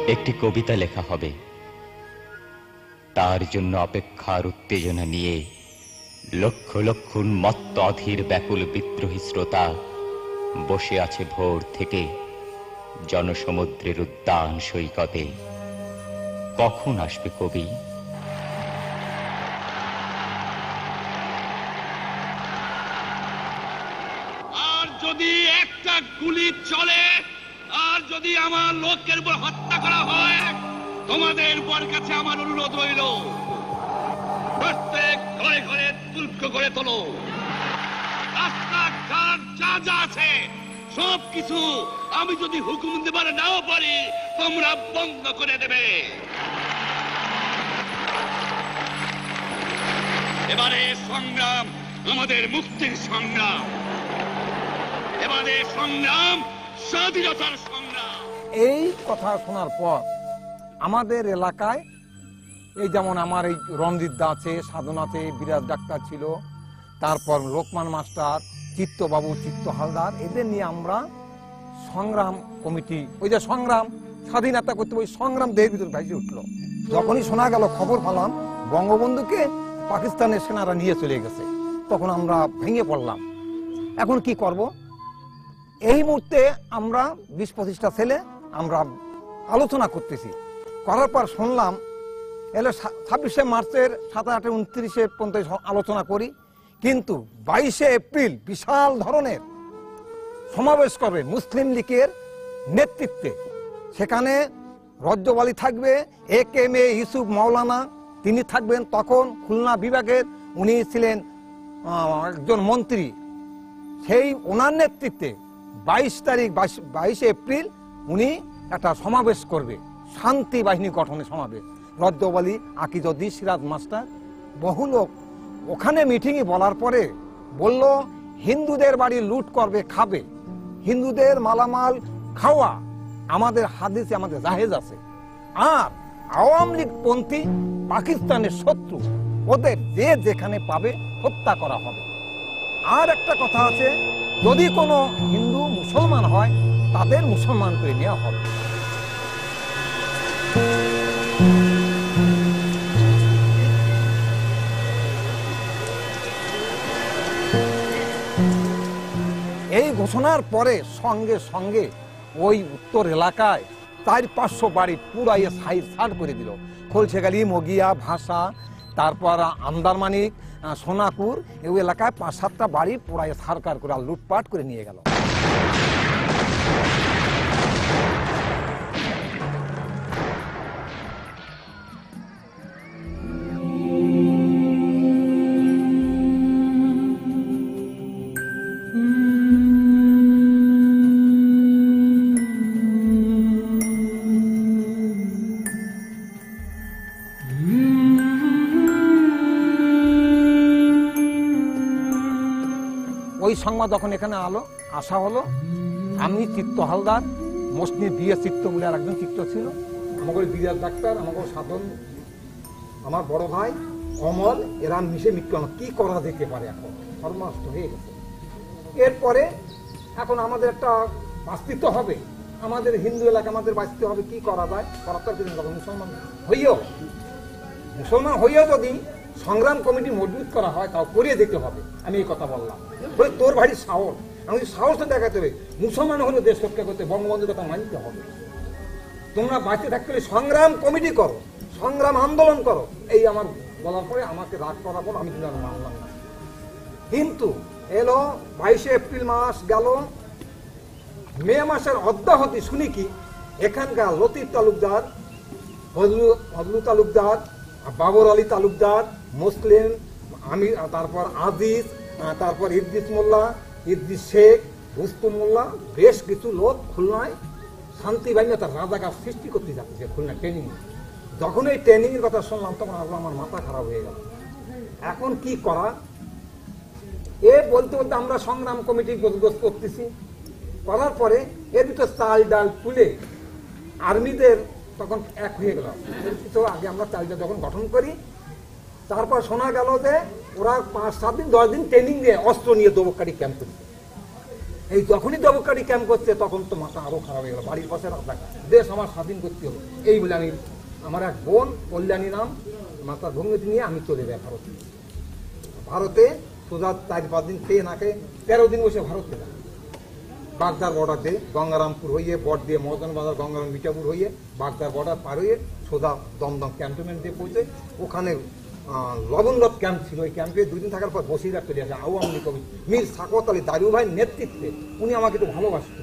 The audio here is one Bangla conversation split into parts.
একটি কবিতা লেখা হবে। তার জন্য অপেক্ষার উত্তেজনা নিয়ে লক্ষ লক্ষ উন্মত্ত অধীর ব্যাকুল বিদ্রোহী শ্রোতা বসে আছে ভোর থেকে জনসমুদ্রের উদ্যান সৈকতে। কখন আসবে কবি? আর যদি একটা গুলি চলে, আর যদি আমার লোকের উপর হত্যা করা হয়, তোমাদের উপর কাছে আমার অনুরোধ রইল, প্রত্যেক ঘরে ঘরে তুল্ক করে তোলো। রাস্তাঘাট যা যা আছে সবকিছু আমি যদি হুকুম দেবার নাও পারি, তোমরা বন্ধ করে দেবে। এবারে সংগ্রাম আমাদের মুক্তির সংগ্রাম, এবারে সংগ্রাম স্বাধীনতার সংগ্রাম। এই কথা শোনার পর আমাদের এলাকায় এই যেমন আমার এই রণজিৎ দা আছে, সাধন আছে, বিরাজ ডাক্তার ছিল, তারপর লোকমান মাস্টার, চিত্তবাবু, চিত্ত হালদার, এদের নিয়ে আমরা সংগ্রাম কমিটি, ওই যে সংগ্রাম স্বাধীনতা করতে, ওই সংগ্রাম দেহের ভিতর ভেসে উঠলো। যখনই শোনা গেল, খবর পেলাম বঙ্গবন্ধুকে পাকিস্তানের সেনারা নিয়ে চলে গেছে, তখন আমরা ভেঙে পড়লাম। এখন কি করব? এই মুহূর্তে আমরা 20-25টা ছেলে আমরা আলোচনা করতেছি। করার পর শুনলাম এলে 26শে মার্চের 27, 29 পর্যন্ত আলোচনা করি, কিন্তু 22শে এপ্রিল বিশাল ধরনের সমাবেশ করবে মুসলিম লীগের নেতৃত্বে। সেখানে রজ্জব আলী থাকবে, AKM ইউসুফ মাওলানা তিনি থাকবেন। তখন খুলনা বিভাগের উনি ছিলেন একজন মন্ত্রী। সেই ওনার নেতৃত্বে 22শে এপ্রিল উনি একটা সমাবেশ করবে, শান্তি বাহিনী গঠনের সমাবেশ। রজ্জব আলী, আকিজউদ্দিন, সিরাজ মাস্টার, বহু লোক ওখানে মিটিংয়ে বলার পরে বলল হিন্দুদের বাড়ি লুট করবে, খাবে, হিন্দুদের মালামাল খাওয়া আমাদের হাদিসে, আমাদের জাহেজ আছে। আর আওয়ামী লীগ পন্থী পাকিস্তানের শত্রু, ওদের যে যেখানে পাবে হত্যা করা হবে। আর একটা কথা আছে, যদি কোনো হিন্দু মুসলমান হয় তাদের মুসলমান করে নেওয়া হবে। এই ঘোষণার পরে সঙ্গে সঙ্গে ওই উত্তর এলাকায় 400-500 বাড়ি পুরাই সাইড করে দিল। খোলশেখালী, মগিয়া, ভাষা, তারপর আন্দারমানিক, সোনাপুর, এই এলাকায় 5-7টা বাড়ি পুরাই সরকার করে লুটপাট করে নিয়ে গেল। ওই সংবাদ যখন এখানে আসা হলো, আমি চিত্ত হালদার, মসজিদ বিয়ে চিত্ত বলে আর একজন চিত্ত ছিল, আমাকে বিরাজ ডাক্তার, আমাকে সাধন, আমার বড় ভাই অমল, এরা মিশে মৃত্যু কি করা যেতে পারে, এখন সর্বনাশ হয়ে গেছে। এরপরে এখন আমাদের একটা বাস্তিত্ব হবে, আমাদের হিন্দু এলাকা আমাদের বাঁচতে হবে, কি করা যায়, করার তো কিছু মুসলমান হইয়াও যদি সংগ্রাম কমিটি মজবুত করা হয় তাও করিয়ে দিতে হবে। আমি এই কথা বললাম, তোর ভারী সাহস, আমাদের সাহসটা দেখাতে হবে। মুসলমান হলে দেশ রক্ষা করতে বঙ্গবন্ধুর কথা মানতে হবে। তোমরা বাঁচতে থাকতে হলে সংগ্রাম কমিটি করো, সংগ্রাম আন্দোলন করো। এই আমার বলার পরে আমাকে রাগ করার পর আমি কিন্তু মানলাম না। কিন্তু এলো 22শে এপ্রিল মাস গেল, মে মাসের অদ্যাহতি শুনি কি এখানকার লতিফ তালুকদার, ফজলু তালুকদার, বাবর আলী তালুকদার, মুসলিম, আমি, তারপর আজিজ, তারপর ইদ্রিস মোল্লা, ইদ্রিস শেখ, রুস্তম মোল্লা, বেশ কিছু লোক খুলনায় শান্তি বাহিনী তার রাজাকার সৃষ্টি করতে যাচ্ছে খুলনা ট্রেনিং। যখন এই ট্রেনিং এর কথা শুনলাম তখন আমার মাথা খারাপ হয়ে গেল। এখন কি করা, এ বলতে বলতে আমরা সংগ্রাম কমিটি গোছগোছ করতেছি। করার পরে এর ভিতর চাল ডাল তুলে আর্মিদের তখন এক হয়ে গেল। আগে আমরা চালটা যখন গঠন করি, তারপর শোনা গেল যে ওরা 5-7 দিন 10 দিন ট্রেনিং দিয়ে অস্ত্র নিয়ে দোবকারি ক্যাম্প করছে। এই যখনই দবকারি ক্যাম্প করছে তখন তো মাথা আরো খারাপ হয়ে গেল, বাড়ির পাশে রাস্তাঘাট, দেশ আমার স্বাধীন করতে হবে এই বলে আমি আমার এক বোন কল্যাণী নাম মাতার ভঙ্গিতে নিয়ে আমি চলে যাই ভারতে। ভারতে সোজা 4-5 দিন খেয়ে না খেয়ে 13 দিন বসে ভারতে যায়। বাগদার বর্ডার দিয়ে গঙ্গারামপুর হয়ে বট দিয়ে মদন বাজার গঙ্গারাম মিঠাপুর হয়ে বাগদার বর্ডার পার হয়ে সোজা দমদম ক্যান্টনমেন্ট দিয়ে পৌঁছে ওখানে লবণরথ ক্যাম্প ছিল। ওই ক্যাম্পে 2 দিন থাকার পর বসিরহাট চলে আসে আওয়ামী লীগ কবি মীর সাকত আলী দারু ভাইয়ের নেতৃত্বে। উনি আমাকে একটু ভালোবাসত।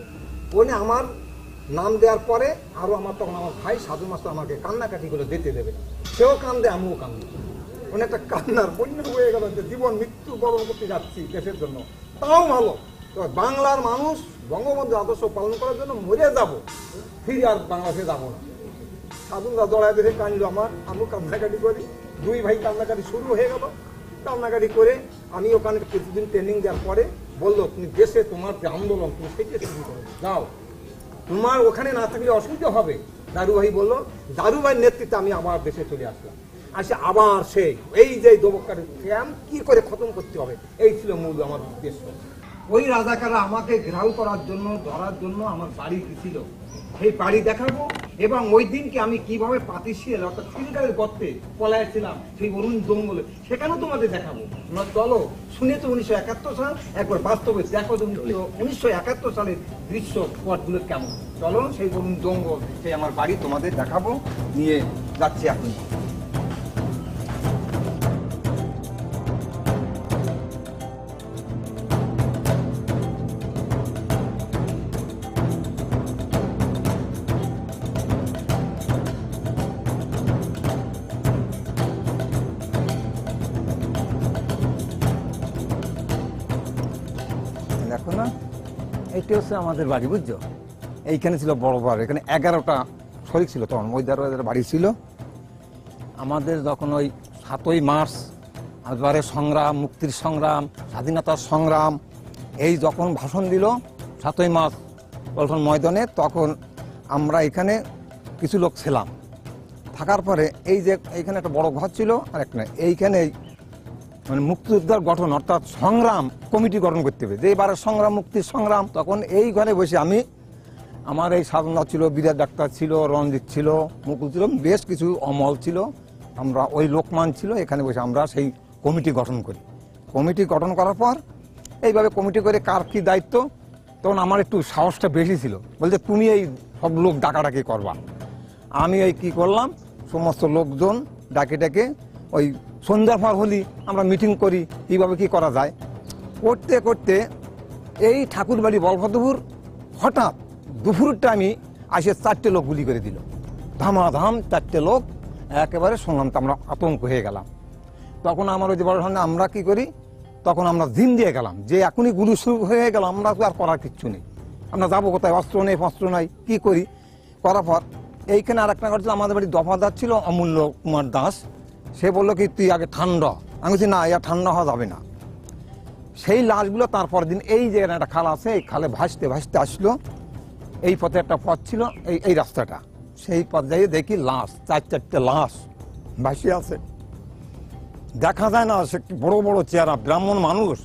উনি আমার নাম দেওয়ার পরে আরও আমার তখন আমার ভাই সাধু মাস্টার আমাকে কান্নাকাটি করে যেতে দেবে, সেও কান্দে আমিও কান্দি। উনি একটা কান্নার বন্যা হয়ে গেল যে জীবন মৃত্যু বরণ করতে যাচ্ছি দেশের জন্য, তাও ভালো বাংলার মানুষ বঙ্গবন্ধু আদর্শ পালন করার জন্য মরে যাব, ফিরে আর বাংলাদেশে যাবো না। সাধুরা জড়ায় দেখে কাঁদল আমার, আমিও কান্নাকাটি করি। 2 ভাই কান্নাকাটি শুরু হয়ে গেল। কান্নাকাটি করে আমি ওখানে কিছুদিন ট্রেনিং দেওয়ার পরে বললো তুমি দেশে তোমার যে আন্দোলন তুমি সেটা শুরু করো, যাও, তোমার ওখানে না থাকলে অসুবিধা হবে। দারু ভাই বললো, দারু ভাইয়ের নেতৃত্বে আমি আবার দেশে চলে আসলাম। আসে আবার সেই এই যে দবকারি ক্যাম্প কি করে খতম করতে হবে, এই ছিল মূল আমার উদ্দেশ্য। ওই রাজাকাররা আমাকে ঘেরাও করার জন্য ধরার জন্য আমার বাড়ি দিছিল, সেই বাড়ি দেখাবো এবং ওই দিনকে আমি কিভাবে পাতিশিয়াল অর্থাৎ সিলগাঁয়ের গর্তে পলাইছিলাম সেই অরুণ জঙ্গলে, সেখানেও তোমাদের দেখাবো। চলো, শুনেছো 1971 সাল, একবার বাস্তবে দেখো 1971 সালের দৃশ্য পথগুলো কেমন। চলো সেই অরুণ জঙ্গল, সেই আমার বাড়ি তোমাদের দেখাবো, নিয়ে যাচ্ছি এখন। দেখো না, এইটা হচ্ছে আমাদের বাড়ি, বুঝছো? এইখানে ছিল বড় বাড়ি, এখানে 11টা শরিক ছিল তখন, ওই বাড়ি ছিল আমাদের। যখন ওই 7ই মার্চ একবারে সংগ্রাম, মুক্তির সংগ্রাম, স্বাধীনতার সংগ্রাম, এই যখন ভাষণ দিল 7ই মার্চ পল্টন ময়দানে, তখন আমরা এখানে কিছু লোক ছিলাম। থাকার পরে এই যে এইখানে একটা বড় ঘর ছিল, আর একটা এইখানে মানে মুক্তিযোদ্ধার গঠন অর্থাৎ সংগ্রাম কমিটি গঠন করতে হবে, যে এবারে সংগ্রাম মুক্তির সংগ্রাম। তখন এই ঘরে বসে আমি, আমার এই সাধনা ছিল, বিরাট ডাক্তার ছিল, রঞ্জিত ছিল, মুকুল ছিল, বেশ কিছু অমল ছিল, আমরা ওই লোকমান ছিল, এখানে বসে আমরা সেই কমিটি গঠন করি। কমিটি গঠন করার পর এইভাবে কমিটি করে কার কী দায়িত্ব, তখন আমার একটু সাহসটা বেশি ছিল, বলছে তুমি এই সব লোক ডাকাডাকি করবা। আমি এই কি করলাম, সমস্ত লোকজন ডাকে ডাকে ওই সন্ধ্যার পর হলি আমরা মিটিং করি কীভাবে কি করা যায়। করতে করতে এই ঠাকুরবাড়ি বলভদ্রপুর হঠাৎ দুপুরের টাইমে আসে 4টে লোক গুলি করে দিল, ধামাধাম 4টে লোক একেবারে শুনলাম, তো আমরা আতঙ্ক হয়ে গেলাম। তখন আমার ওই যে বড় সামনে আমরা কি করি, তখন আমরা দিন দিয়ে গেলাম যে এখনই গুলি শুরু হয়ে গেল, আমরা তো আর করার কিচ্ছু নেই, আমরা যাবো কোথায়, অস্ত্র নেই ফস্ত্র নাই, কি করি। করার পর এইখানে আর একটা করছিল, আমাদের বাড়ি দফাদার ছিল অমূল্য কুমার দাস, সে বললো কি তুই আগে ঠান্ডা, আমি বলছি না, ইয়া ঠান্ডা হওয়া যাবে না। সেই লাশগুলো তারপর দিন এই যে একটা খাল আছে, এই খালে ভাসতে ভাসতে আসলো, এই পথে একটা পথ ছিল, এই রাস্তাটা, সেই পথ যাই দেখি লাশ, 4-4টে লাশ ভাসিয়ে আছে। দেখা যায় না, সে বড় বড় চেহারা, ব্রাহ্মণ মানুষ,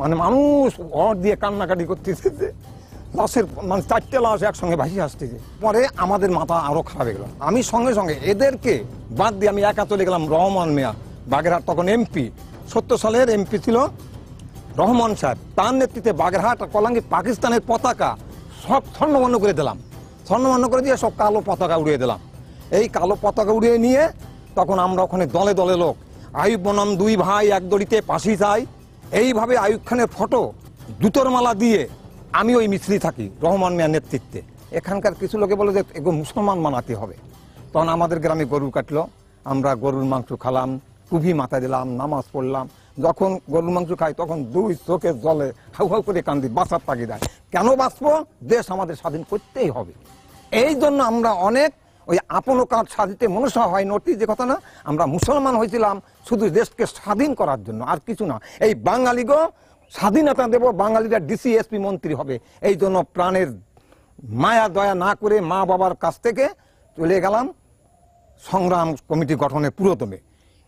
মানে মানুষ ঘর দিয়ে কান্নাকাটি করতেছে, লাশের মানে 4টে লাশ একসঙ্গে ভাসিয়ে আসতেছে। পরে আমাদের মাথা আরো খারাপ হয়ে গেল, আমি সঙ্গে সঙ্গে এদেরকে বাদ দিয়ে আমি একা চলে গেলাম রহমান মিয়া, বাগেরহাট তখন এমপি, 70 সালের এমপি ছিল রহমান সাহেব, তার নেতৃত্বে বাগেরহাট কলাঙ্গি পাকিস্তানের পতাকা সব স্বর্ণবর্ণ করে দিলাম, স্বর্ণবর্ণ করে দিয়ে সব কালো পতাকা উড়িয়ে দিলাম। এই কালো পতাকা উড়িয়ে নিয়ে তখন আমরা ওখানে দলে দলে লোক, আইয়ুব বনাম 2 ভাই এক দড়িতে পাশি চাই, এইভাবে আইয়ুব খানের ফটো জুতোর মালা দিয়ে আমি ওই মিছিল থাকি রহমান মিয়ার নেতৃত্বে। এখানকার কিছু লোকে বলে যে এগুলো মুসলমান বানাতে হবে। তখন আমাদের গ্রামে গরু কাটলো, আমরা গরুর মাংস খালাম, টুপি মাথায় দিলাম, নামাজ পড়লাম। যখন গরুর মাংস খাই তখন 2 চোখের জলে হাউ হাউ করে কান্দি, বাঁচার তাগিদায়। কেন বাঁচবো? দেশ আমাদের স্বাধীন করতেই হবে। এই জন্য আমরা অনেক ওই আপনো কাজ সাধিতে মনুষ্য হয় নটি, যে কথা না, আমরা মুসলমান হয়েছিলাম শুধু দেশকে স্বাধীন করার জন্য, আর কিছু না। এই বাঙালিগো স্বাধীনতা দেব, বাঙালিরা ডিসি এসপি মন্ত্রী হবে, এই জন্য প্রাণের মায়া দয়া না করে মা বাবার কাছ থেকে চলে গেলাম সংগ্রাম কমিটি গঠনের পুরোদমে।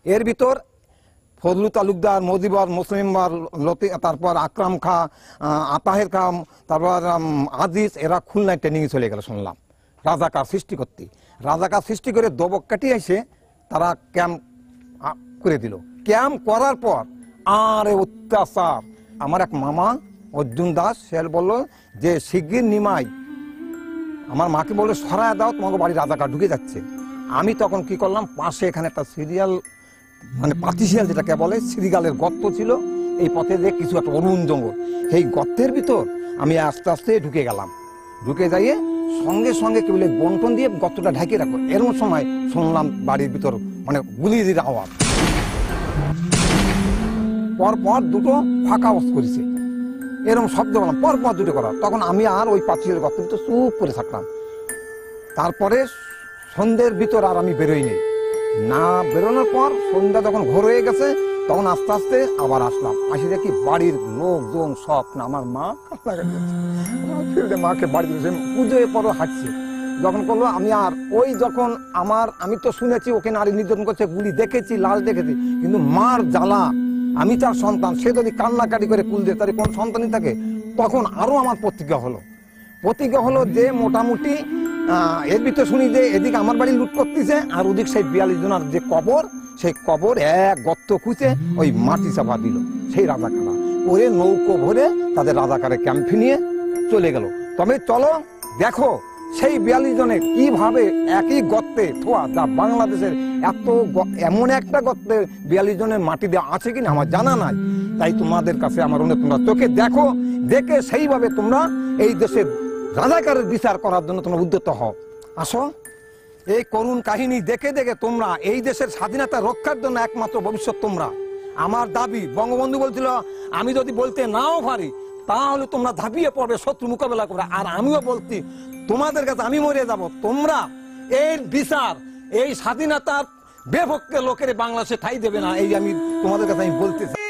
এর ভিতর ফজলু তালুকদার, মজিবর, মুসলিমবার, লতি, তারপর আকরাম খা, আতাহের খা, তারপর আজিজ, এরা খুলনায় ট্রেনিংয়ে চলে গেল শুনলাম রাজাকার সৃষ্টি করতে। রাজাকার সৃষ্টি করে দবক কাটিয়ে এসে তারা ক্যাম্প করে দিল। ক্যাম্প করার পর আর অত্যাচার। আমার এক মামা অর্জুন দাস, সে বললো যে শিগগির নিমাই, আমার মাকে বললো সরায় দাও, তোমাকে বাড়ি রাজাকার ঢুকে যাচ্ছে। আমি তখন কি করলাম, পাশে এখানে একটা সিরিয়াল মানে পাতিশিয়াল যেটাকে বলে, সিরিগালের গর্ত ছিল, এই পথে যে কিছু একটা অরুণ জঙ্গল, এই গর্তের ভিতর আমি আস্তে আস্তে ঢুকে গেলাম। ঢুকে যাইয়ে সঙ্গে সঙ্গে কি বলে বন্টন দিয়ে গর্তটা ঢাকিয়ে রাখো। এরকম সময় শুনলাম বাড়ির ভিতর মানে গুলির আওয়াজ, পরপর দুটো ফাঁকা অবস্থা করেছে, এরকম শব্দ বললাম পরপর দুটো করা। তখন আমি আর ওই পাতিশিয়াল গর্তের ভিতর চুপ করে থাকলাম। তারপরে সন্ধ্যের ভিতর আর আমি বেরোইনি। না বেরোনোর পর সন্ধ্যা যখন ঘোর হয়ে গেছে, তখন আস্তে আস্তে আবার আসলাম। আসি দেখি বাড়ির লোকজন সব, না আমার মা মাকে বাড়ি পুজোয় পরও হাঁটছে। যখন করলো আমি আর ওই যখন আমি তো শুনেছি ওকে নারী নির্যাতন করছে, গুলি দেখেছি, লাশ দেখেছি, কিন্তু মার জ্বালা, আমি তার সন্তান, সে যদি কান্নাকাটি করে কুল দিয়ে তার কোন সন্তানই থাকে, তখন আরো আমার প্রতিজ্ঞা হলো যে মোটামুটি এর ভিতরে শুনি যে এদিকে আমার বাড়ি লুট করতেছে, আর ওদিক সেই 42 জনের যে কবর, সেই কবর এক গর্ত খুঁজে ওই মাটি চাপা দিল সেই রাজাকারা, ওরে নৌকো ভরে তাদের রাজাকারের ক্যাম্পে নিয়ে চলে গেল। তবে চলো দেখো সেই 42 জনে কিভাবে একই গর্তে থোয়া, যা বাংলাদেশের এমন একটা গর্তে 42 জনের মাটি দেওয়া আছে কিনা আমার জানা নাই। তাই তোমাদের কাছে আমার অনুরোধ, তোমরা চোখে দেখো, দেখে সেইভাবে তোমরা এই দেশের রাজাকারের বিচার করার জন্য তোমরা উদ্যত হও। আসো, এই করুণ কাহিনী দেখে দেখে তোমরা এই দেশের স্বাধীনতা রক্ষার জন্য একমাত্র ভবিষ্যৎ তোমরা। আমার দাবি, বঙ্গবন্ধু বলছিল আমি যদি বলতে নাও পারি তাহলে তোমরা ধাপিয়ে পড়বে, শত্রু মোকাবেলা করবে। আর আমিও বলছি তোমাদের কাছে আমি মরে যাব, তোমরা এর বিচার এই স্বাধীনতার বিপক্ষে লোকের বাংলাদেশে ঠাঁই দেবে না, এই আমি তোমাদের কাছে আমি বলতে চাই।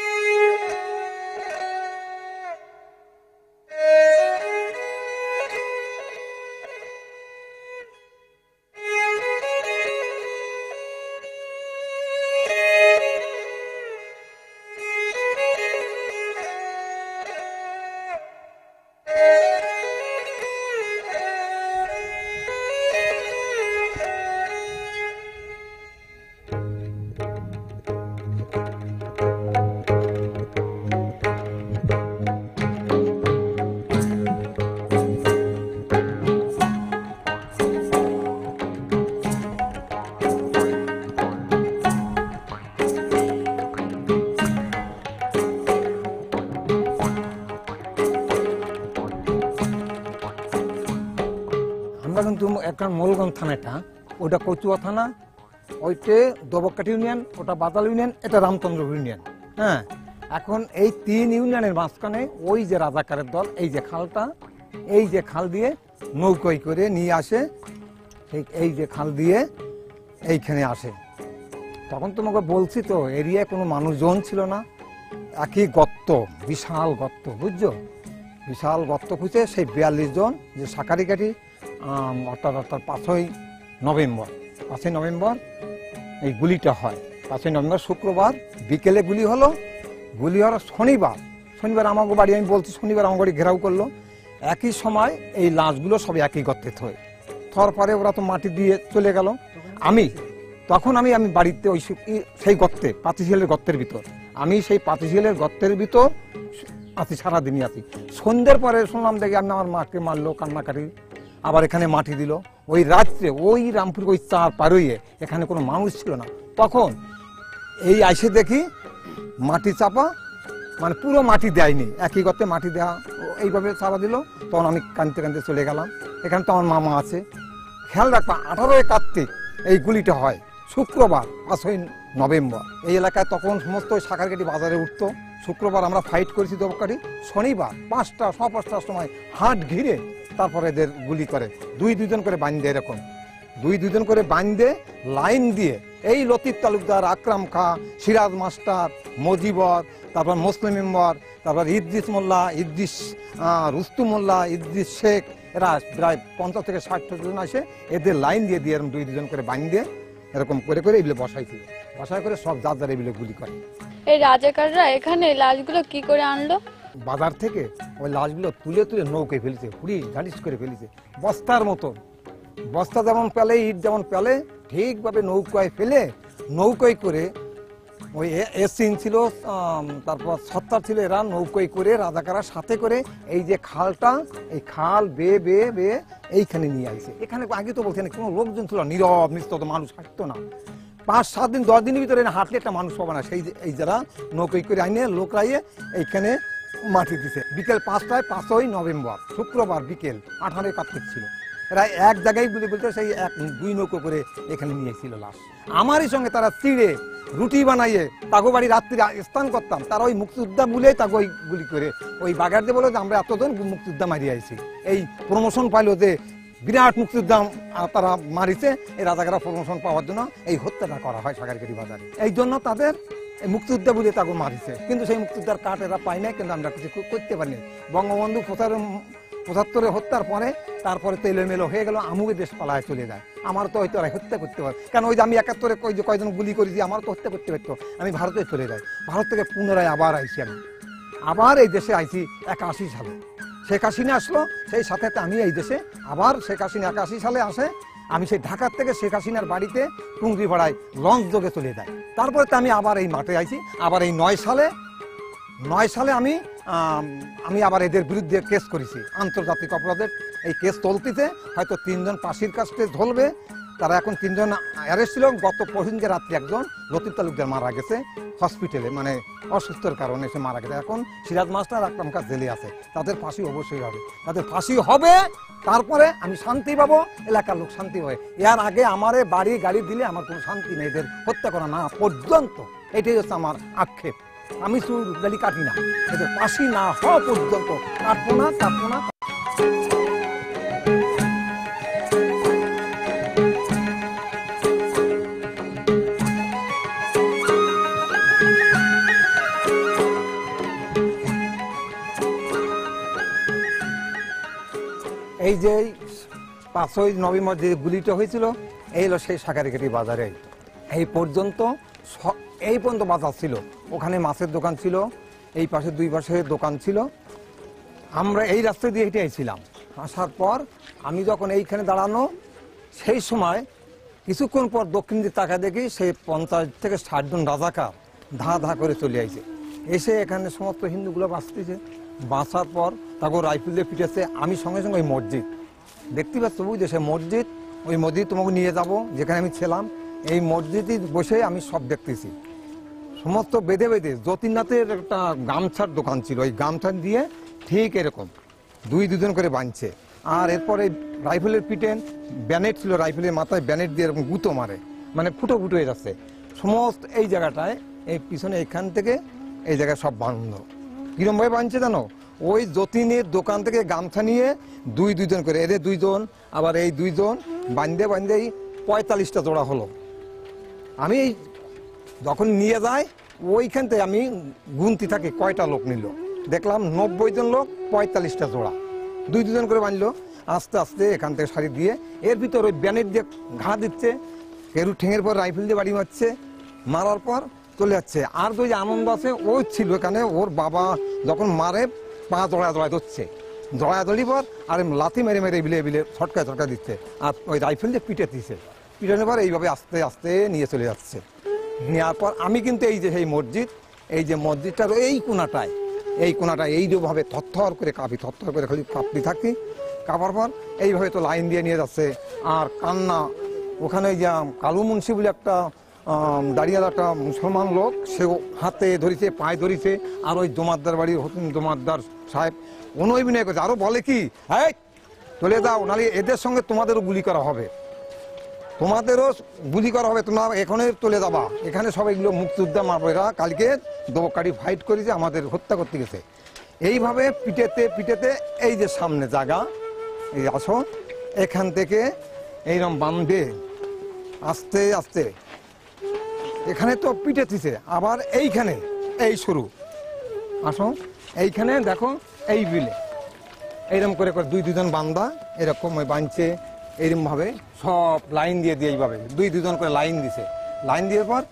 কিন্তু একটা মোলগঞ্জ থানাটা, ওটা কচুয়া থানা, ওইটে দবকাটি ইউনিয়ন, ওটা বাদাল ইউনিয়ন, এটা রামচন্দ্রপুর ইউনিয়ন। হ্যাঁ, এখন এই 3 ইউনিয়নের মাঝখানে ওই যে রাজাকারের দল, এই যে খালটা, এই যে খাল দিয়ে নৌকোয় করে নিয়ে আসে, এই যে খাল দিয়ে এইখানে আসে। তখন তোমাকে বলছি তো এরিয়ায় কোনো মানুষজন ছিল না, একই গর্ত, বিশাল গর্ত, বুঝছো, বিশাল গর্ত খুঁজে সেই 42 জন যে সাকারি কাঠি, অর্থাৎ 5ই নভেম্বর এই গুলিটা হয়। 5ই নভেম্বর শুক্রবার বিকেলে গুলি হলো। গুলি হওয়ার শনিবার আমাকে বাড়ি, আমি বলছি শনিবার আমার বাড়ি ঘেরাও করলো। একই সময় এই লাশগুলো সব একই গর্তে থয়। থর পরে ওরা তো মাটি দিয়ে চলে গেল। তখন আমি বাড়িতে ওই সেই গর্তে, পাতিশিয়ালের গর্তের ভিতর, আমি সেই পাতিশিয়ালের গর্তের ভিতর আছি, সারাদিনই আছি। সন্ধ্যের পরে শুনলাম দেখি আমি আমার মাকে মারলো, কান্নাকাটি, আবার এখানে মাটি দিল। ওই রাত্রে ওই রামপুর ওই 4 পারইয়ে এখানে কোনো মানুষ ছিল না। তখন এই আইসে দেখি মাটি চাপা, মানে পুরো মাটি দেয়নি, একই গর্তে মাটি দেওয়া, এইভাবে চাপা দিল। তখন আমি কাঁদতে কাঁদতে চলে গেলাম। এখানে তো আমার মামা আছে। খেয়াল রাখবা 18 কার্তিক এই গুলিটা হয়, শুক্রবার 5ই নভেম্বর। এই এলাকায় তখন সমস্ত সাকারকাটি বাজারে উঠতো। শুক্রবার আমরা ফাইট করেছি দবকাটি, শনিবার 5টা 5:15টার সময় হাট ঘিরে তারপরে এদের গুলি করে, 2 জন করে বাঁধে, এরকম 2 জন করে বাঁধে লাইন দিয়ে এই লতিফ তালুকদার, আকরাম খা, সিরাজ মাস্টার, মজিবর, তারপর মুসলিম মেম্বার, তারপর ইদ্রিস মোল্লা, রুস্তু মোল্লা, ইদ্রিস শেখ, এরা প্রায় 50 থেকে 60 জন আসে, এদের লাইন দিয়ে এরকম 2 জন করে বাঁধে এরকম করে এগুলো বসাইছিল। বাসায় করে সব যার যার এগুলো গুলি করে। এই রাজাকাররা এখানে লাশগুলো কি করে আনলো? বাজার থেকে ওই লাশগুলো তুলে তুলে নৌকায় ফেলেছে, হুড়ি ঝালিস করে ফেলেছে বস্তার মতো। বস্তা যেমন পেলে, ইট যেমন পেলে, ঠিকভাবে নৌকায় ফেলে নৌকায় করে ওই এসিন ছিল, তারপর সত্তার ছিল, এরা নৌকায় করে রাজাকাররা সাথে করে এই যে খালটা, এই খাল বেয়ে বেয়ে বেয়ে এইখানে নিয়ে আসে। এখানে আগে তো বলছেন কোনো লোকজন ছিল, নীরব নিস্তব্ধ, মানুষ হাঁটতো না। 5-7 দিন 10 দিনের ভিতরে হাঁটলে একটা মানুষ হবে না। সেই এই যারা নৌকায় করে আইনে লোকরাইয়ে এইখানে মাটি দিছে। বিকেল 5টায় 5ই নভেম্বর শুক্রবার বিকেল 18 কার্তিক ছিল। এরা এক জায়গায় বলে বলতে সেই 1-2 নৌকো করে এখানে নিয়ে এসেছিল লাশ। আমারই সঙ্গে তারা চিড়ে রুটি বানাইয়ে তাগো বাড়ি রাত্রি স্নান করতাম। তারা ওই মুক্তিযোদ্ধা বলে তাকে ওই গুলি করে ওই বাগারতে বলো যে আমরা এতজন মুক্তিযোদ্ধা মারিয়ে আইছি। এই প্রমোশন পাইলো যে বিরাট মুক্তিযোদ্ধা তারা মারিছে, এই রাজাকাররা প্রমোশন পাওয়ার জন্য এই হত্যাটা করা হয় সাগরকাটি বাজারে। এই জন্য তাদের মুক্তিযোদ্ধা বলে তাকে মারিছে, কিন্তু সেই মুক্তিযোদ্ধার কাঠ এরা পাই নাই, কিন্তু আমরা কিছু করতে পারিনি। বঙ্গবন্ধু 75 হত্যার পরে তারপরে তো এলোমেলো হয়ে গেল, আমুকে দেশ পালায় চলে যায়। আমার তো হয়তো হত্যা করতে পারে, কারণ ওই যে আমি 71-এ কয়জন গুলি করেছি, আমার তো হত্যা করতে পারতো। আমি ভারতে চলে যাই, ভারত থেকে পুনরায় আবার আইছি। আমি আবার এই দেশে আইছি 81 সালে। শেখ হাসিনা আসলো, সেই সাথে আমি এই দেশে আবার শেখ হাসিনা 81 সালে আসে। আমি সেই ঢাকার থেকে শেখ হাসিনার বাড়িতে টুঙ্গি ভাড়ায় লঞ্চ যোগে চলে যাই। তারপরে তো আমি আবার এই মাঠে আইছি। আবার এই 9 সালে আমি আবার এদের বিরুদ্ধে কেস করেছি, আন্তর্জাতিক অপরাধের এই কেস চলতেছে। হয়তো 3 জন ফাঁসির কাছে ঝুলবে। তারা এখন 3 জন অ্যারেস্ট ছিল। গত পরশুদিন রাত্রে একজন লতিফ তালুকদার মারা গেছে হসপিটালে, মানে অসুস্থর কারণে সে মারা গেছে। এখন সিরাজ মাস্টার আকরাম খান জেলে আছে। তাদের ফাঁসি অবশ্যই হবে, তাদের ফাঁসি হবে। তারপরে আমি শান্তি পাবো, এলাকার লোক শান্তি পাবে। এর আগে আমারে বাড়ি গাড়ি দিলে আমার কোনো শান্তি নেই, এদের হত্যা করা না পর্যন্ত। এটাই হচ্ছে আমার আক্ষেপ। আমি চুল গালি কাটি না, এদের ফাঁসি না হওয়া পর্যন্ত কাটবো না। এই যে 5ই নভেম্বর যে গুলিটা হয়েছিল, এই হলো সেই সাগরকাটি বাজারে। এই পর্যন্ত বাজার ছিল, ওখানে মাছের দোকান ছিল, এই পাশে 2 পাশে দোকান ছিল। আমরা এই রাস্তা দিয়ে হেঁটে আইছিলাম। আসার পর আমি যখন এইখানে দাঁড়ানো, সেই সময় কিছুক্ষণ পর দক্ষিণ দিকে তাকা দেখি সেই 50 থেকে 60 জন রাজাকার ধা করে চলে আইছে। এসে এখানে সমস্ত হিন্দুগুলো বাঁচতেছে। বাঁচার পর তাকে রাইফেল দিয়ে পিটেছে। আমি সঙ্গে সঙ্গে ওই মসজিদ দেখতে পাচ্ছ, বুঝতে সে মসজিদ, ওই মসজিদ তোমাকে নিয়ে যাব যেখানে আমি ছিলাম। এই মসজিদে বসে আমি সব দেখতেছি, সমস্ত বেঁধে বেঁধে। যতীননাথের একটা গামছার দোকান ছিল, ওই গামছা দিয়ে ঠিক এরকম 2-2 করে বাঁধছে। আর এরপরে রাইফেলের পিটেন ব্যানেট ছিল, রাইফেলের মাথায় ব্যানেট দিয়ে এরকম গুঁতো মারে, মানে ফুটো হয়ে যাচ্ছে সমস্ত এই জায়গাটায়। এই পিছনে এখান থেকে এই জায়গায় সব বান্ধ। কিরম ভাবে বাঁধছে জানো? ওই যতীনের দোকান থেকে গামছা নিয়ে 2 জন করে, এদের 2 জন, আবার এই 2 জন বান্ধে 45টা জোড়া হলো। আমি যখন নিয়ে যাই ওইখান থেকে আমি গুনতি থাকি কয়টা লোক নিল, দেখলাম 90 জন লোক, 45টা জোড়া, 2 জন করে বাঁধলো। আস্তে আস্তে এখান থেকে সারি দিয়ে এর ভিতর ওই ব্যানেট দিয়ে ঘা দিচ্ছে, কেরু ঠেঙের পর রাইফেল দিয়ে বাড়ি মারছে, মারার পর চলে যাচ্ছে। আর ওই যে আনন্দ আছে ওই ছিল এখানে, ওর বাবা যখন মারে পা জড়ায় ধরছে, জড়ায় পর আর লাথি মেরে বিলে ছটকা দিচ্ছে, আর ওই রাইফেল দিয়ে পিটে দিচ্ছে। পিটানোর পর এইভাবে আস্তে আস্তে নিয়ে চলে যাচ্ছে। নেওয়ার পর আমি কিন্তু এই যে সেই মসজিদ, এই যে মসজিদটার এই কোনাটায় এইভাবে থরথর করে খালি কাঁপতে থাকি। কাঁপার পর এইভাবে তো লাইন দিয়ে নিয়ে যাচ্ছে। আর কান্না, ওখানে ওই যে কালু মুন্সি বলে একটা দাঁড়িয়ে একটা মুসলমান লোক, সে হাতে ধরিছে, পায়ে ধরিছে। আর ওই জমাদ্দার বাড়ির জমাদ্দার সাহেব অনবিনয় করছে, আরো বলে কি, হ্যাঁ চলে যাও, নাহলে এদের সঙ্গে তোমাদেরও গুলি করা হবে, তোমরা এখানে চলে যাবা। এখানে সব এগুলো মুক্তিযোদ্ধা মারবেরা কালকে দোকারি ফাইট করেছে, আমাদের হত্যা করতে গেছে। এইভাবে পিটেতে এই যে সামনে জায়গা, এই আসো, এখান থেকে এইরকম বাঁধবে আস্তে আস্তে, এখানে তো পিটেছে। আবার এইখানে এই শুরু, আসো এইখানে দেখো, এই বিলে এইরকম করে 2 জন বান্দা এরকম বাঁধছে, এইরকম ভাবে সব লাইন দিয়ে এইভাবে 2 জন করে লাইন দিছে। লাইন দিয়ে পর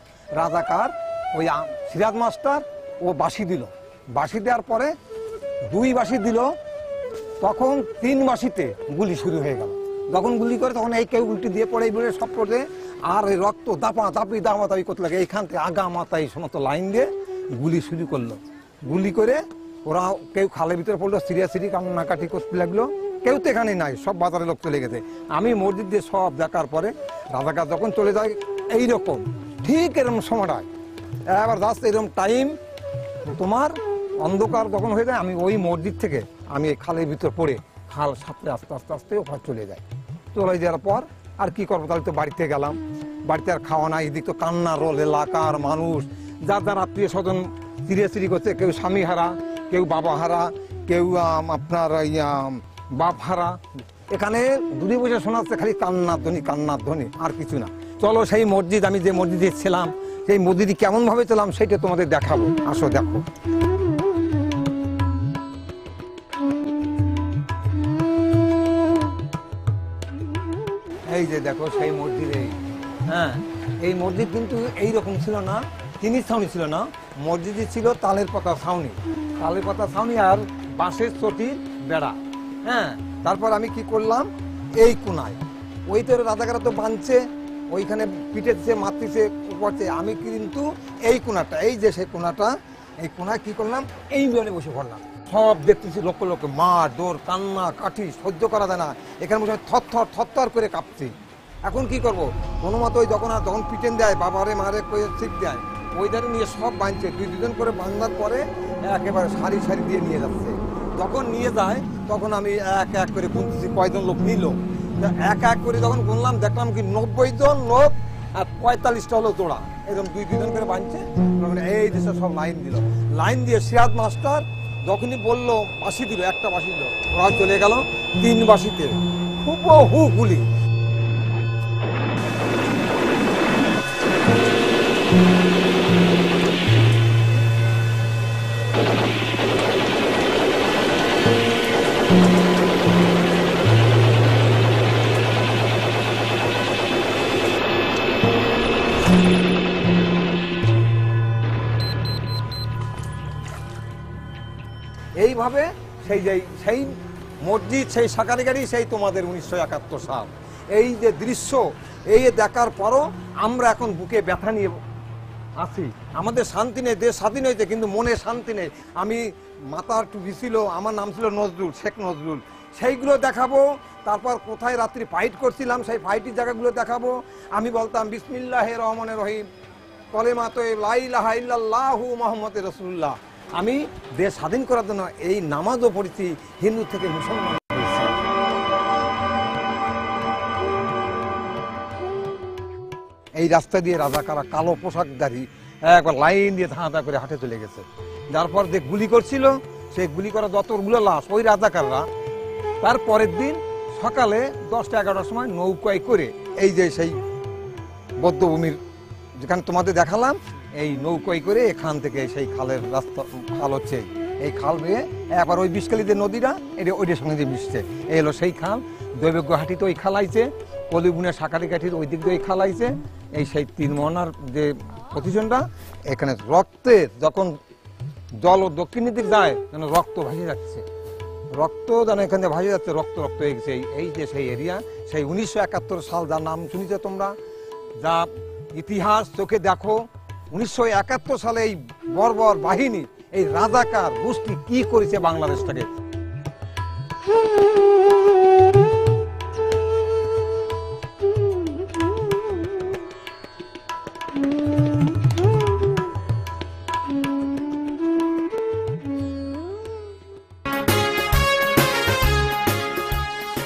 রাজাকার ওই সিরাজ মাস্টার ও বাঁশি দিল, বাঁশি দেওয়ার পরে 2 বাঁশি দিল, তখন 3 বাঁশিতে গুলি শুরু হয়ে গেল। যখন গুলি করে তখন এই কেউ উল্টি দিয়ে পড়ে, এই বলে সব পড়ে, আর এই রক্ত দাপাদাপি করতে লাগে। এইখান থেকে আগা মাথা এই সমস্ত লাইন দিয়ে গুলি শুরু করলো। গুলি করে ওরা কেউ খালের ভিতরে পড়লো, সিরিয়াসিরি কান্নাকাটি করতে লাগলো। কেউ তো এখানে নাই, সব বাজারের লোক চলে গেছে। আমি মসজিদ দিয়ে সব দেখার পরে রাজাকার যখন চলে যায় এইরকম ঠিক এরকম সময়টায় এবার জাস্ট এরকম টাইম তোমার অন্ধকার যখন হয়ে যায়, আমি ওই মসজিদ থেকে আমি এই খালের ভিতর পড়ে খাল সাপড়ে আস্তে আস্তে আস্তে ওখানে চলে যায়। চলে যাওয়ার পর আর কি করবো, তাহলে তো বাড়িতে গেলাম, বাড়িতে আর খাওয়া নাই, এদিক তো কান্না রোল, এলাকার মানুষ যার যার আত্মীয় স্বজন সিরিয়াসিরি করছে, কেউ স্বামী হারা, কেউ বাবা হারা, কেউ আপনার বাপ হারা। এখানে দূরে বসে শোনাচ্ছে খালি কান্নার ধ্বনি, আর কিছু না। চলো সেই মসজিদ, আমি যে মসজিদে ছিলাম সেই মসজিদে কেমন ভাবে ছিলাম সেটা তোমাদের দেখাবো, আসো দেখো। এই যে দেখো সেই মসজিদে, হ্যাঁ এই মসজিদ কিন্তু এইরকম ছিল না, টিনের ছাউনি ছিল না, মসজিদে ছিল তালের পাতা ছাউনি, তালের পাতা ছাউনি আর বাঁশের চটির বেড়া। হ্যাঁ, তারপর আমি কি করলাম, এই কোনায় ওই তো রাজাকারা তো বাঁধছে, ওইখানে পিটেছে, মারতেছে, করছে, আমি কিন্তু এই কোনাটা, এই যে সেই কোনাটা, এই কোনায় কি করলাম, এই মিলনে বসে পড়লাম। সব দেখতেছি লক্ষ লক্ষ মার দৌড়, কান্না কাঠি সহ্য করা যায় না, এখানে বসে থর করে কাঁপছি। এখন কি করব, কোনো মতো ওই যখন পিটেন দেয়, বাবারে মারে শিখ দেয়, ওই ধারে নিয়ে সব বাঁধছে, 2-2 করে বাঁধার পরে একেবারে সারি সারি দিয়ে নিয়ে যাচ্ছে। যখন নিয়ে যায় তখন আমি এক এক করে গুনতেছি কয়জন লোক নিল, এক এক করে যখন গুনলাম দেখলাম কি 90 জন লোক আর 45টা হলো জোড়া, এরকম 2-2 করে বাঁধছে। এই দেশে সব লাইন দিল, লাইন দিয়ে সিরাজ মাস্টার যখনই বললো বাঁশি দিল, একটা বাঁশি দিল, ওরা চলে গেল 3 বাঁশিতে হুবহু গুলি। এইভাবে সেই মসজিদ, সেই সাকারি গাড়ি, সেই তোমাদের 1971 সাল, এই যে দৃশ্য, এই দেখার পরও আমরা এখন বুকে ব্যথা নিয়ে আছি। আমাদের শান্তি নেই, দেশ স্বাধীন হয়েছে কিন্তু মনে শান্তি নেই। আমি মাথার টুপি ছিল, আমার নাম ছিল নজরুল, শেখ নজরুল, সেইগুলো দেখাবো। তারপর কোথায় রাত্রি ফাইট করছিলাম সেই ফাইটের জায়গাগুলো দেখাবো। আমি বলতাম বিসমিল্লাহির রহমানির রহিম, কলেমাতো লা ইলাহা ইল্লাল্লাহু মুহাম্মাদুর রাসূলুল্লাহ। আমি দেশ স্বাধীন করার জন্য এই নামাজও পড়েছি, হিন্দু থেকে মুসলমান হয়েছি। এই রাস্তা দিয়ে রাজাকারা কালো পোশাকধারী একবার লাইন দিয়ে ধাঁধা করে হাঁটে চলে গেছে। যার পর যে গুলি করছিল, সেই গুলি করা যতগুলো লাশ ওই রাজাকাররা, তার পরের দিন সকালে 10টা-11টার সময় নৌকায় করে এই যে সেই বৌদ্ধভূমির যেখানে তোমাদের দেখালাম, এই নৌকায় করে এখান থেকে সেই খালের রাস্তা, খাল হচ্ছে এই খাল বেয়ে একবার ওই বিষকালী যে নদীটা, এটা ওইটার সঙ্গে যে মিশছে, এই হলো সেই খাল। দৈবজ্ঞহাটিতে ওই খাল আইছে, কলিগুনের সাকারি কাঠির ওই দিক দিয়ে খাল আইছে। এই সেই 3 মোহনার যে প্রতিষ্ঠানটা, এখানে রক্তের যখন জল দক্ষিণের দিক যায় যেন রক্ত ভাসে যাচ্ছে, রক্ত যেন এখানে ভাসে যাচ্ছে, রক্ত হয়ে গেছে। এই যে সেই এরিয়া, সেই 1971 সাল, যার নাম শুনেছ তোমরা, যা ইতিহাস চোখে দেখো। 1971 সালে এই বর্বর বাহিনী, এই রাজাকার গোষ্ঠী কি করেছে বাংলাদেশটাকে।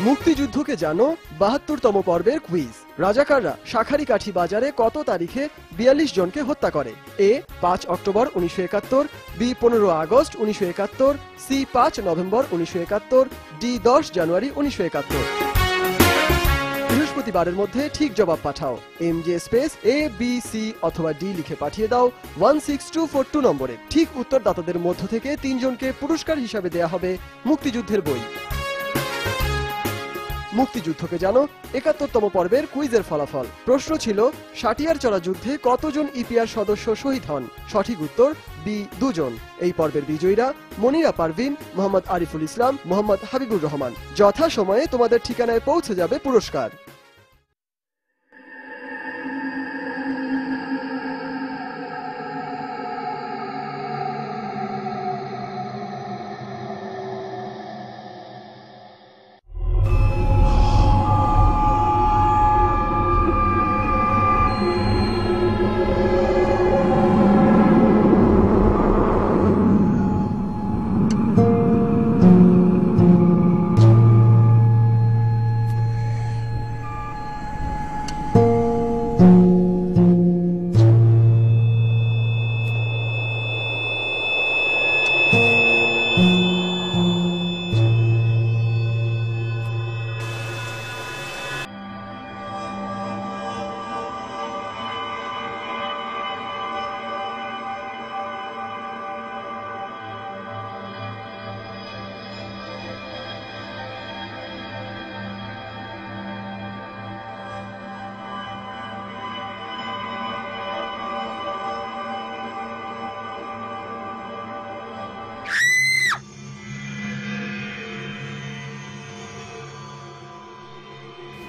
মুক্তিযুদ্ধকে জানো 72তম পর্বের কুইজ। রাজাকাররা শাঁখারীকাঠি বাজারে কত তারিখে 42 জনকে হত্যা করে? A 5 October 1971, B 15 August 1971, C 5 November 1971, D 10 January 1971। বৃহস্পতিবারের মধ্যে ঠিক জবাব পাঠাও। MJ space A B C অথবা D লিখে পাঠিয়ে দাও 16242 নম্বরে। ঠিক উত্তরদাতাদের মধ্য থেকে 3 জনকে পুরস্কার হিসাবে দেয়া হবে মুক্তিযুদ্ধের বই। মুক্তিযুদ্ধকে জানো ৭১তম পর্বের কুইজের ফলাফল। প্রশ্ন ছিল সাটিয়ারচরা যুদ্ধে কতজন ইপিআর সদস্য শহীদ হন? সঠিক উত্তর বি 2 জন। এই পর্বের বিজয়ীরা মনিরা পারভিন, মোহাম্মদ আরিফুল ইসলাম, মোহাম্মদ হাবিবুর রহমান। যথাসময়ে তোমাদের ঠিকানায় পৌঁছে যাবে পুরস্কার।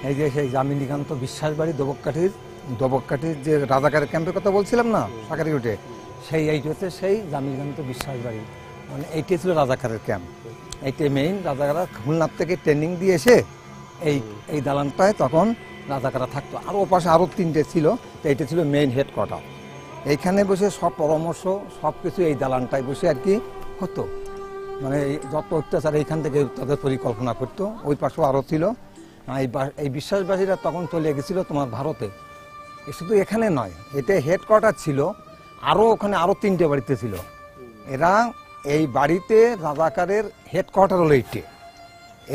এই যে সেই যামিনীকান্ত বিশ্বাস বাড়ি দবককাঠির যে রাজাকারের ক্যাম্পের কথা বলছিলাম না সাকারি রুটে, এইটি হচ্ছে সেই যামিনীকান্ত বিশ্বাস বাড়ি। মানে এইটাই ছিল রাজাকারের ক্যাম্প। এইটাই মেইন রাজাকাররা খুলনার থেকে ট্রেনিং দিয়ে এসে এই দালানটায় তখন রাজাকাররা থাকতো। আরও ওপাশে আরও 3টে ছিল, তো এইটা ছিল মেইন হেডকোয়ার্টার। এইখানে বসে সব পরামর্শ সব কিছু এই দালানটায় বসে আর কি হতো। মানে যত অত্যাচার এইখান থেকে তাদের পরিকল্পনা করতো। ওই পাশেও আরও ছিল। এই বিশ্বাসবাসীরা তখন চলে গেছিল তোমার ভারতে। শুধু এখানে নয়, এটা হেডকোয়ার্টার ছিল, আরও ওখানে আরও 3টে বাড়িতে ছিল। এরা এই বাড়িতে রাজাকারের হেডকোয়ার্টার হলো এইটে।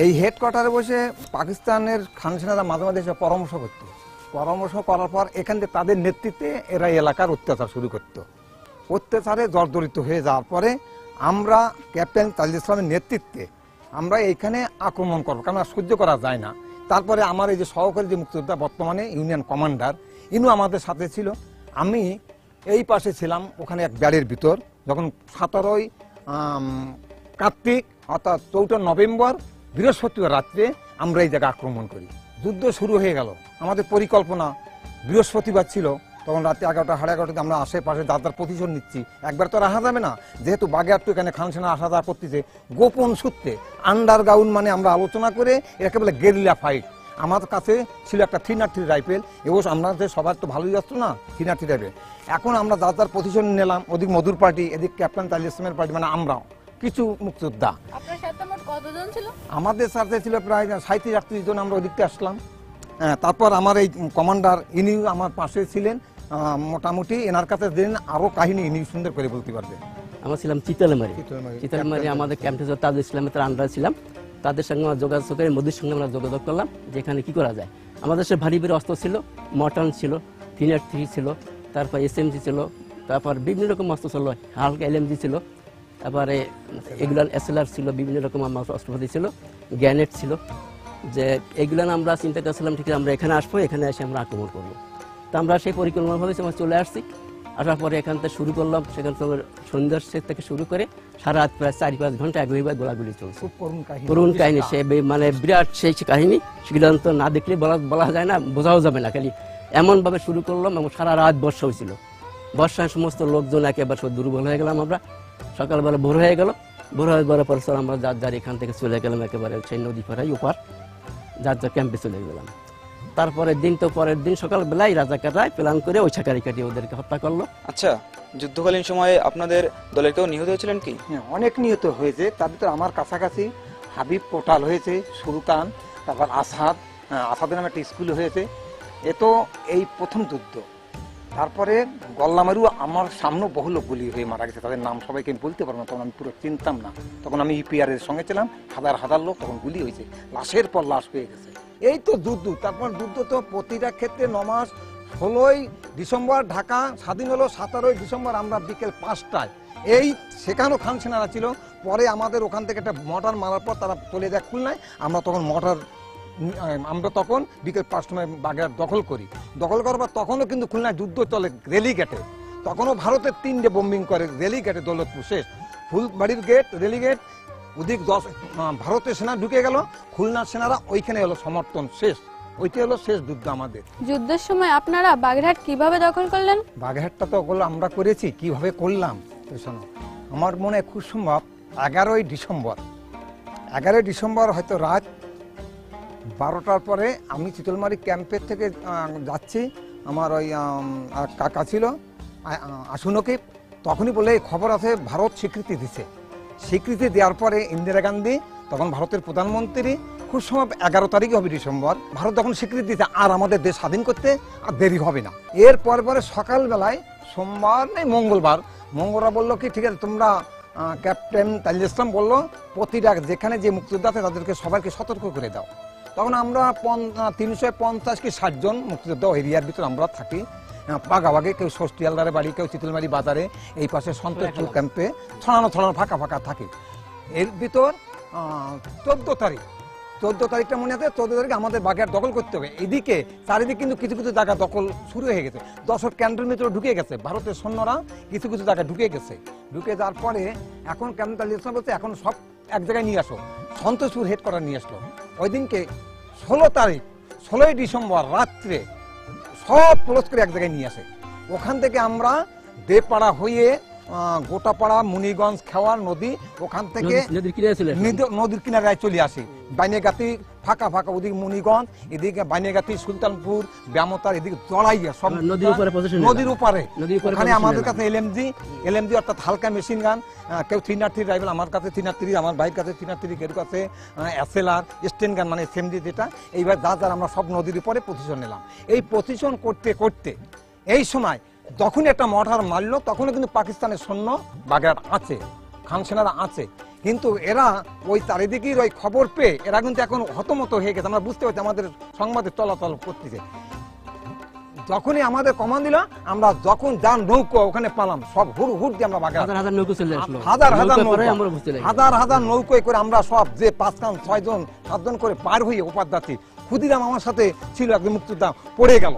এই হেডকোয়ার্টারে বসে পাকিস্তানের খান সেনারা মাঝে মাঝে এসে পরামর্শ করত। পরামর্শ করার পর এখান থেকে তাদের নেতৃত্বে এরা এলাকার অত্যাচার শুরু করত। অত্যাচারে জর্জরিত হয়ে যাওয়ার পরে আমরা ক্যাপ্টেন তাজুল ইসলামের নেতৃত্বে আমরা এইখানে আক্রমণ করবো, কারণ সহ্য করা যায় না। তারপরে আমার এই যে সহকারী যে মুক্তিযোদ্ধা বর্তমানে ইউনিয়ন কমান্ডার, ইনু আমাদের সাথে ছিল। আমি এই পাশে ছিলাম ওখানে এক ব্যাড়ের ভিতর। যখন 17ই কার্তিক অর্থাৎ 4 নভেম্বর বৃহস্পতিবার রাত্রে আমরা এই জায়গায় আক্রমণ করি। যুদ্ধ শুরু হয়ে গেল। আমাদের পরিকল্পনা বৃহস্পতিবার ছিল, তখন রাতে 11টা সাড়ে 11টাতে আমরা আশেপাশে দাদার প্রতিশোধ নিচ্ছি। একবার তো আর আসা যাবে না, যেহেতু বাগেরহাট এখানে খান সেনা আসা যাওয়া করতেছে। গোপন সূত্রে আন্ডারগ্রাউন্ড মানে আমরা আলোচনা করে এটাকে বলে গেরিলা ফাইট। আমার কাছে ছিল একটা 303 রাইফেল, এবং আমাদের সবার তো ভালোই আসতো না 303 রাইফেল। এখন আমরা দাদার প্রতিশোধ নিলাম। ওদিক মধুর পার্টি, এদিক ক্যাপ্টেন তাজুল ইসলামের পার্টি, মানে আমরাও কিছু মুক্তিযোদ্ধা। আপনার সাথে মোট কতজন ছিল? আমাদের সাথে ছিল প্রায় 37-38 জন। আমরা ওদিকতে আসলাম। তারপর আমার এই কমান্ডার ইনি আমার পাশে ছিলেন। মোটামুটি এনার কাছে দিন আরো কাহিনী ইনি সুন্দর করে বলতে পারবে। আমরা ছিলাম চিতালমারি আমাদের ক্যাম্পে তাজুল ইসলামের আন্ডারে ছিলাম। তাদের সঙ্গে আমরা যোগাযোগ করে মোদির সঙ্গে আমরা যোগাযোগ করলাম যেখানে কি করা যায়। আমাদের সে ভারী ভারী অস্ত্র ছিল, মটন ছিল, 303 ছিল, তারপর SMG ছিল, তারপর বিভিন্ন রকম অস্ত্র ছিল, হালকা LMG ছিল, তারপরে এগুলান SLR ছিল, বিভিন্ন রকম আমার অস্ত্রপাতি ছিল, গ্যানেট ছিল। যে এগুলো আমরা চিন্তা করছিলাম ঠিক আমরা এখানে আসবো, এখানে এসে আমরা আক্রমণ করবো। তো আমরা সেই পরিকল্পনাভাবে আমরা চলে আসছি। আসার পরে এখান থেকে শুরু করলাম। সেখান থেকে সন্ধ্যার থেকে শুরু করে সারা রাত প্রায় 4-5 ঘন্টা একইভাবে গোলাগুলি চলছে। করুণ কাহিনী, সে মানে বিরাট সেই কাহিনী। সেগুলো তো না দেখলে বলা যায় না, বোঝাও যাবে না। খালি এমনভাবে শুরু করলাম এবং সারা রাত বর্ষা হয়েছিল। বর্ষায় সমস্ত লোকজন একেবারে সব দুর্বল হয়ে গেলাম। আমরা সকালবেলা ভোর হয়ে গেল। ভোর হয়ে যাওয়ার পর আমরা যার এখান থেকে চলে গেলাম একেবারে সেই নদী পাড়াই ওপার, যার ক্যাম্পে চলে গেলাম। তারপরের দিন তো পরের দিন সকালবেলায় রাজাকাররা প্ল্যান করে ওই ছাকারি কাটিয়ে ওদেরকে হত্যা করলো। আচ্ছা, যুদ্ধকালীন সময়ে আপনাদের দলের কেউ নিহত হয়েছিলেন কি? হ্যাঁ, অনেক নিহত হয়েছে। তার ভিতরে আমার কাছাকাছি হাবিব পোটাল হয়েছে, সুলতান, তারপর আসাদের নামে একটা স্কুল হয়েছে। এ তো এই প্রথম যুদ্ধ। তারপরে গল্লামারু আমার সামনে বহু লোক গুলি হয়ে মারা গেছে। তাদের নাম সবাইকে আমি বলতে পারবো না, তখন আমি পুরো চিনতাম না। তখন আমি ইপিআর এর সঙ্গে ছিলাম। হাজার লোক তখন গুলি হয়েছে, লাশের পর লাশ হয়ে গেছে। এই তো যুদ্ধ। তারপর যুদ্ধ তো প্রতিটা ক্ষেত্রে 9 মাস। 16ই ডিসেম্বর ঢাকা স্বাধীন হলো, 17ই ডিসেম্বর আমরা বিকেল 5টায় এই সেখানেও খান সেনারা ছিল। পরে আমাদের ওখান থেকে একটা মর্টার মারার পর তারা চলে যায় খুলনায়। আমরা তখন মর্টার আমরা তখন বিকেল 5 সময় বাগেরহাট দখল করি। দখল করার পর তখনও কিন্তু খুলনায় যুদ্ধ চলে রেলিগেটে। তখনও ভারতের 3টে বোম্বিং করে রেলিগেটে, দৌলতপুর শেষ, ফুলবাড়ির গেট, রেলিগেট, ওদিক ভারতের সেনা ঢুকে গেল, খুলনার সেনারা ওইখানে হলো সমর্থন শেষ। ওইটাই হলো শেষ যুদ্ধ আমাদের। যুদ্ধের সময় আপনারা বাগেরহাট কিভাবে দখল করলেন? বাগেরহাটটা তো ওগুলো আমরা করেছি, কিভাবে করলাম শোনো। আমার মনে হয় খুব সম্ভব 11ই ডিসেম্বর হয়তো রাত 12টার পরে আমি চিতলমারি ক্যাম্পের থেকে যাচ্ছি। আমার ওই কাকা ছিল আসুনকে, তখনই বলে খবর আছে ভারত স্বীকৃতি দিছে। স্বীকৃতি দেওয়ার পরে ইন্দিরা গান্ধী তখন ভারতের প্রধানমন্ত্রী, খুব সম্ভব 11 তারিখে হবে ডিসেম্বর, ভারত যখন স্বীকৃতি দিতে আর আমাদের দেশ স্বাধীন করতে আর দেরি হবে না। এর পরে সকালবেলায় সোমবার নেই মঙ্গলবার বললো কি ঠিক আছে তোমরা, ক্যাপ্টেন তাজুল ইসলাম বললো প্রতিটা যেখানে যে মুক্তিযোদ্ধা আছে তাদেরকে সবাইকে সতর্ক করে দাও। তখন আমরা 350 কি 60 জন মুক্তিযোদ্ধা এরিয়ার ভিতরে আমরা থাকি, পাগাভাগে, কেউ ষষ্ঠী আলদারে বাড়ি, কেউ চিতলমারি বাজারে, এই পাশে সন্তোষপুর ক্যাম্পে ছড়ানো ফাঁকা থাকে। এর ভিতর 14 তারিখটা মনে আছে, 14 তারিখে আমাদের বাগেরহাট দখল করতে হবে। এদিকে চারিদিকে কিন্তু কিছু কিছু জায়গা দখল শুরু হয়ে গেছে, দর্শক ক্যান্টনমেন্টের ভিতরে ঢুকে গেছে, ভারতের সৈন্যরা কিছু কিছু জায়গায় ঢুকে গেছে। ঢুকে যাওয়ার পরে এখন ক্যাপ্টেন তাজুল ইসলাম বলছে এখন সব এক জায়গায় নিয়ে আসো, সন্তোষপুর হেড কোয়ার্টার নিয়ে আসলো। ওই দিনকে 16ই ডিসেম্বর রাত্রে সব ক্লোজ করে এক জায়গায় নিয়ে আসে। ওখান থেকে আমরা দেপাড়া হয়ে গোটাপাড়া, মুনিগঞ্জ, খেওয়ার নদী, ওখান থেকে নদীর কিনারায় চলে আসি। বাইনেগাতি ফাঁকা ওদিকে মুনিগঞ্জ, এদিকে বাইনেগাতি, সুলতানপুর, ব্যামতার, এদিকে জড়াইয়া সব নদীর উপরে। ওখানে আমাদের কাছে এলএমজি অর্থাৎ হালকা মেশিন গান, কেউ 303 রাইফেল, আমার কাছে 303, আমার ভাইয়ের কাছে 303, কেউ কাছে এসএলআর, স্টেন গান মানে এসএমজি যেটা। এইবার যার আমরা সব নদীর উপরে পজিশন নিলাম। এই পজিশন করতে এই সময় যখন একটা মর্টার মারলো তখনও কিন্তু পাকিস্তানের সৈন্য বাগেরহাট আছে, খান সেনারা আছে, কিন্তু এরা ওই চারিদিকের ওই খবর পেয়ে এরা কিন্তু এখন হতমত হয়ে গেছে। আমরা বুঝতে পারছি আমাদের সংবাদের চলাচল করতেছে। যখনই আমাদের কমান্ড দিল, আমরা যখন যান নৌকো ওখানে পালাম, সব হুড় দিয়ে আমরা বাগেরহাট হাজার নৌকোয় করে আমরা সব যে 5 জন 6 জন 7 জন করে পার হয়ে ওপার যাচ্ছি। ক্ষুদিরাম আমার সাথে ছিল, একজন মুক্তিযোদ্ধা পড়ে গেল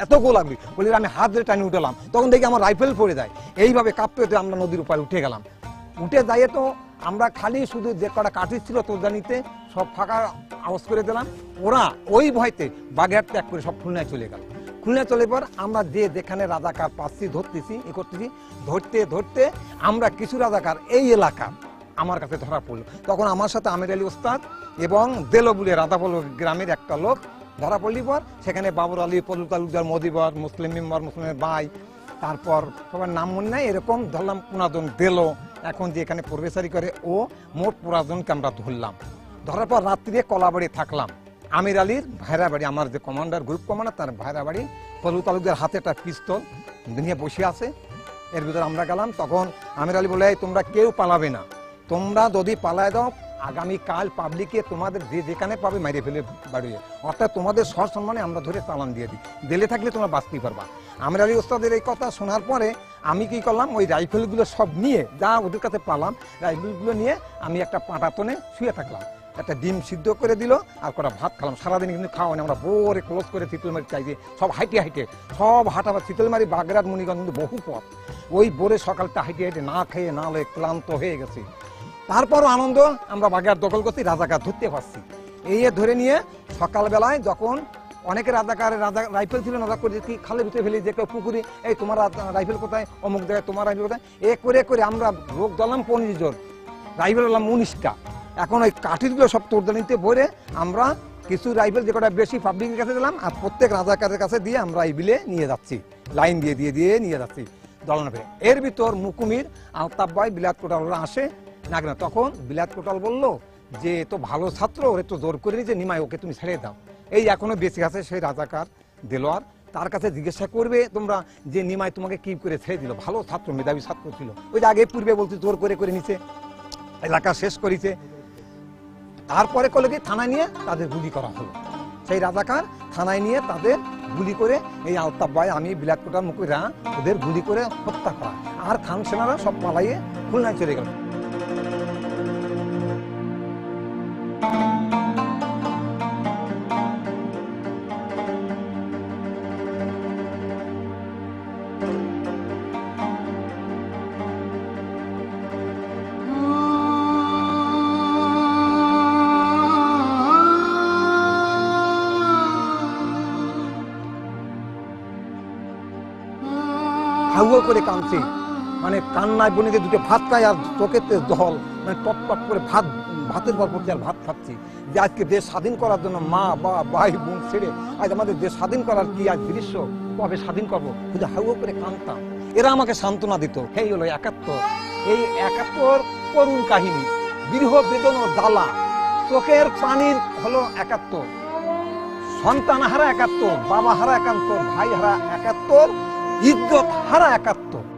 এত গোল লাগবে বলে আমি হাত ধরে টানি উঠলাম, তখন দেখি আমার রাইফেল পড়ে যায়। এইভাবে কাঁপতে আমরা নদীর উপরে উঠে গেলাম। উঠে যাইয়ে তো আমরা খালি শুধু যে কটা কাঠি ছিল তোরদানিতে সব ফাঁকা আওয়াজ করে দিলাম। ওরা ওই ভয়তে বাগেরহাট ত্যাগ করে সব খুলনায় চলে গেল। খুলনায় চলে পর আমরা যেখানে রাজাকার পাচ্ছি ধরতেছি ধরতে আমরা কিছু রাজাকার এই এলাকা আমার কাছে ধরা পড়লো। তখন আমার সাথে আমির আলী ওস্তাদ এবং দেলবুলে রাধাপল গ্রামের একটা লোক ধরা পড়লি পর সেখানে বাবর আলী, পলু তালুকদার, মদিবর, মুসলিম মেম্বার, মুসলিমের ভাই, তারপর সবার নাম মনে নাই, এরকম ধরলাম 15 জন দেলো। এখন যে এখানে প্রবেশারি করে ও মোট 15 জনকে আমরা ধরলাম। ধরার পর রাত্রিরে কলাবাড়ি থাকলাম। আমির আলীর ভাইরা বাড়ি, আমার যে কমান্ডার, গ্রুপ কমান্ডার, তার ভাইরা বাড়ি। পলু তালুকদার হাতে একটা পিস্তল নিয়ে বসে আছে। এর ভিতরে আমরা গেলাম। তখন আমির আলী বলে তোমরা কেউ পালাবে না, তোমরা যদি পালায় দাও আগামীকাল পাবলিকে তোমাদের যেখানে পাবে মাইরে ফেলে বাড়িয়ে, অর্থাৎ তোমাদের সম্মানে আমরা ধরে চালান দিয়ে দিই, দিলে থাকলে তোমরা বাঁচতে পারবা। আমির আলী ওস্তাদের এই কথা শোনার পরে আমি কি করলাম, ওই রাইফেলগুলো সব নিয়ে যা ওদের কাছে পালাম, রাইফেলগুলো নিয়ে আমি একটা পাটাতনে শুয়ে থাকলাম। একটা ডিম সিদ্ধ করে দিল আর কটা ভাত খেলাম। সারাদিন কিন্তু খাওয়া আমরা বোরে ক্লোজ করে চিতলমারি চাইছে সব হাইটে সব হাঁটাবার। চিতলমারি বাগেরহাট মুনিগঞ্জ কিন্তু বহু পথ, ওই বোরে সকালটা হাইটে না খেয়ে না লয়ে ক্লান্ত হয়ে গেছে। তারপরও আনন্দ, আমরা বাগেরহাট দখল করছি, রাজাকার ধরতে পারছি। এই ধরে নিয়ে সকালবেলায় যখন অনেকে রাজাকারের রাইফেল ছিল না, করে কি খালের ভিতরে ফেলে, যে কেউ পুকুরে এই তোমার রাইফেল কোথায়, অমুক জায়গায় তোমার রাইফেল কোথায়, করে আমরা লোক দলাম 15 জন, রাইফেল হলাম 19টা। এখন ওই কাঠিগুলো সব তোরদানিতে ভরে আমরা কিছু রাইফেল যে কটা বেশি পাবলিকের কাছে দিলাম, আর প্রত্যেক রাজাকারের কাছে দিয়ে আমরা এই বিলে নিয়ে যাচ্ছি, লাইন দিয়ে নিয়ে যাচ্ছি দলানো ফেলে। এর ভিতর মুকুমির, আলতাফ ভাই, বিলাত কোটালরা আসে না কেন। তখন বিলাত কোটাল বললো যে তো ভালো ছাত্র, ওরে তো জোর করে নিয়েছে, নিমাই ওকে তুমি ছেড়ে দাও। এই এখনো বেঁচে আছে সেই রাজাকার দেলোয়ার, তার কাছে জিজ্ঞাসা করবে তোমরা যে নিমাই তোমাকে কি করে ছেড়ে দিল, ভালো ছাত্র, মেধাবী ছাত্র ছিল। ওই যে আগে পূর্বে বলতে জোর করে নিছে, এলাকা শেষ করেছে। তারপরে করলে কি থানায় নিয়ে তাদের গুলি করা হলো। সেই রাজাকার থানায় নিয়ে তাদের গুলি করে, এই আলতাফ ভাই, আমি, বিলাত কোটাল, মুকুরা, ওদের গুলি করে হত্যা করা। আর খান সেনারা সব পালাইয়ে খুলনায় চলে গেল। করে কাঁদছি, মানে কান্নায় বনিতে দুটো ভাত খাই আর চোখেতে জল, মানে টপ করে ভাতের পর পড়ছে আর ভাত খাচ্ছি। যে আজকে দেশ স্বাধীন করার জন্য মা বা ভাই বোন ছেড়ে আজ আমাদের দেশ স্বাধীন করার কি আজ দৃশ্য, কবে স্বাধীন করবো, শুধু হাউ করে কাঁদতাম। এরা আমাকে সান্ত্বনা দিত। এই হলো ৭১। এই ৭১ করুণ কাহিনী, বিরহ বেদন ও জ্বালা, চোখের পানির হলো ৭১, সন্তান হারা ৭১, বাবা হারা ৭১, ভাই হারা ৭১, ইজ্জত হারা ৭১।